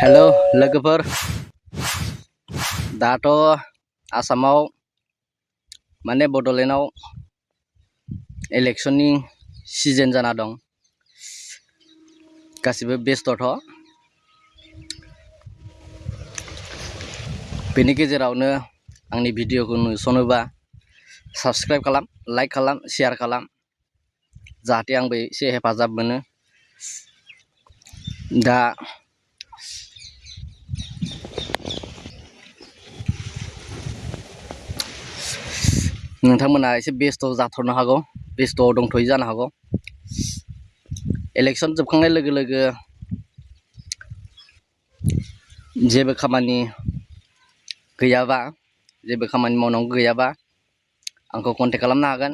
hello लोगोफोर दाथ' आसामाव माने बड'लेण्डआव इलेक्शननि सिजन जाना दं गासिबो बेस्थ'थ' बेनि गेजेरावनो आंनि भिडिअखौ नुसनोबा साबस्क्राइब खालाम लाइक खालाम शेयार खालाम जाहाथे आंबो एसे हेफाजाब मोनो दा नोंथांमोना एसे बेस्थ' जाथ'नो हागौ बेस्थ'आव दंथ'यो जानो हागौ इलेक्शन जोबखांनाय लोगो लोगो जेबो खामानि गैयाबा जेबो खामानि मावनांगौ गैयाबा आंखौ कन्टेक्ट खालामनो हागोन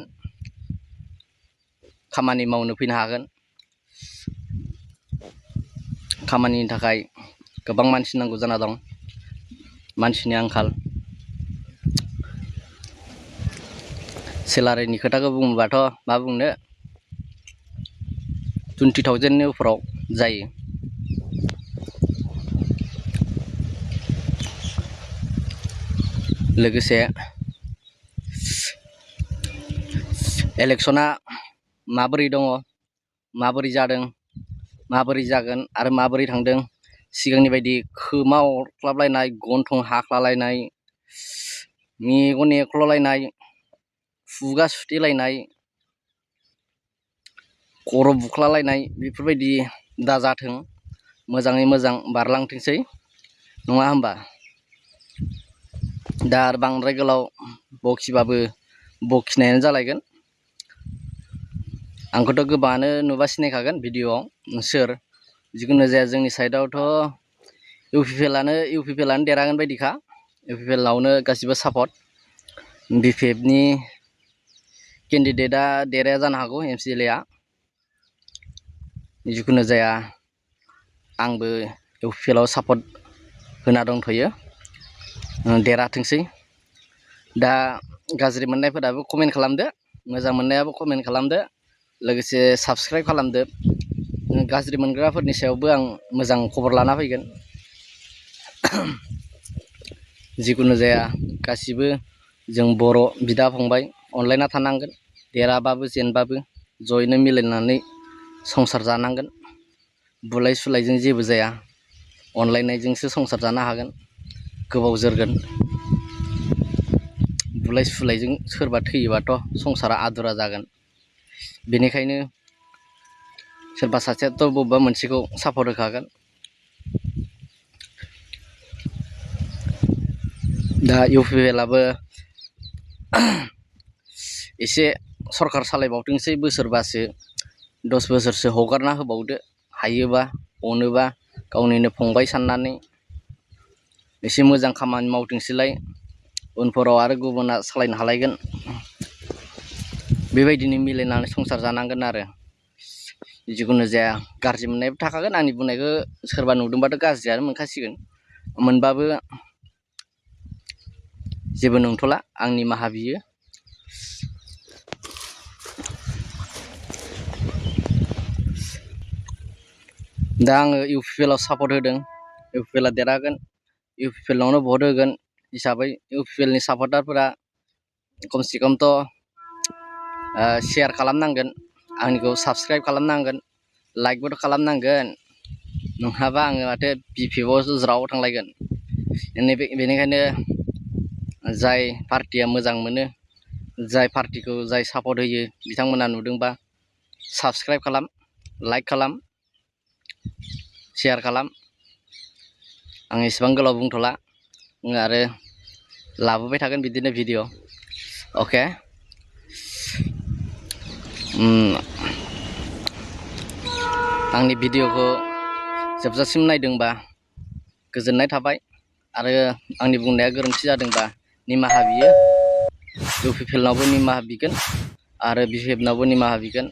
खामानि मावनो फैनो हागोन खामानिनि थाखाय गोबां मानसि नांगौ जाना दं मानसिनि आंखाल सेलारिनि खोथाखौ बुङोबाथ' मा बुंनो 20,000 नि उफोराव जायो लोगोसे इलेक्शना माबोरै दङ माबोरै जादों माबोरै जागोन आरो माबोरै थांदों सिगांनि बायदि खोमा अरख्लाबलायनाय गन्थं हाख्लालायनाय मेगन एख्ल'लायनाय खुगा सुथेलायनाय खर' बुख्लालायनाय बेफोरबायदि दाजाथों मोजाङै मोजां बारलांथोंसै नङा होमबा दा आरो बांद्राय गोलाव बखिबाबो बखिनायानो जालायगोन आंखौथ' गोबाङानो नुबा सिनायखागोन भिडिअआव सोर जिखुनु जाया जोंनि साइडआवथ' इउपिपिएलआनो देरहागोन बायदिखा इउपिपिएलआवनो गासिबो सापर्ट बिपिएफनि केन्डिडेटआ देरहाया जानो हागौ एमसिएलएआ जिखुनु जाया आंबो इउपिपिएलआव सापर्ट होना दंथ'यो देरहाथोंसै दा गाज्रि मोननायफोराबो कमेन्ट खालामदो मोजां मोननायाबो कमेन्ट खालामदो लोगोसे साबस्क्राइब खालामदो गाज्रि मोनग्राफोरनि सायावबो आं मोजां खबर लाना फैगोन जिखुनु जाया गासिबो जों बर' बिदा फंबाय अनलायना थानांगोन देरहाबाबो जेनबाबो जयैनो मिलायनानै संसार जानांगोन बुलाय सुलायजों जेबो जाया अनलायनायजोंसो संसार जानो हागोन गोबाव जोरगोन बुलाय सुलायजों सोरबा थैयोबाथ' संसारा आदुरा जागोन बेनिखायनो सोरबा सासेयाथ' बबेबा मोनसेखौ सापर्ट होखागोन दा इउपिपिएलआबो एसे सरकार सालायबावथोंसै बोसोरबासो 10 बोसोरसो हगारना होबावदो हायोबा अनोबा गावनिनो फंबाय साननानै एसे मोजां खामानि मावथोंसैलाय उनफोराव आरो गुबुना सालायनो हालायगोन बेबायदिनो मिलायनानै संसार जानांगोन आरो जिखुनु जाया गाज्रि मोननायबो थाखागोन आंनि बुंनायखौ सोरबा नुदोंबाथ' गाज्रियानो मोनखासिगोन मोनबाबो जेबो नंथ'ला आं निमाहा बियो दा आङो इउपिपिएलआव सापर्ट होदों इउपिपिएलआ देरहागोन इउपिपिएलआवनो भट होगोन हिसाबै इउपिपिएलनि सापर्टारफोरा खमसे खमथ' शेयार खालामनांगोन आंनिखौ साबस्क्राइब खालामनांगोन लाइकबोथ' खालामनांगोन नङाबा आङो माथो बिपिएफआवसो ज्राव थांलायगोन बेनिखायनो जाय पार्टिया मोजां मोनो जाय पार्टिखौ जाय सापर्ट होयो बिथांमोना नुदोंबा साबस्क्राइब खालाम लाइक खालाम शेयार खालाम आं एसेबां गोलाव बुंथ'ला आरो लाबोबाय थागोन बिदिनो भिडिअ अके आंनि भिडिअखौ जोबजासिम नायदोंबा गोजोननाय थाबाय आरो आंनि बुंनाया गोरोन्थि जादोंबा निमाहा बियो इउपिपिएलनावबो निमाहा बिगोन आरो बिपिएफनावबो निमाहा बिगोन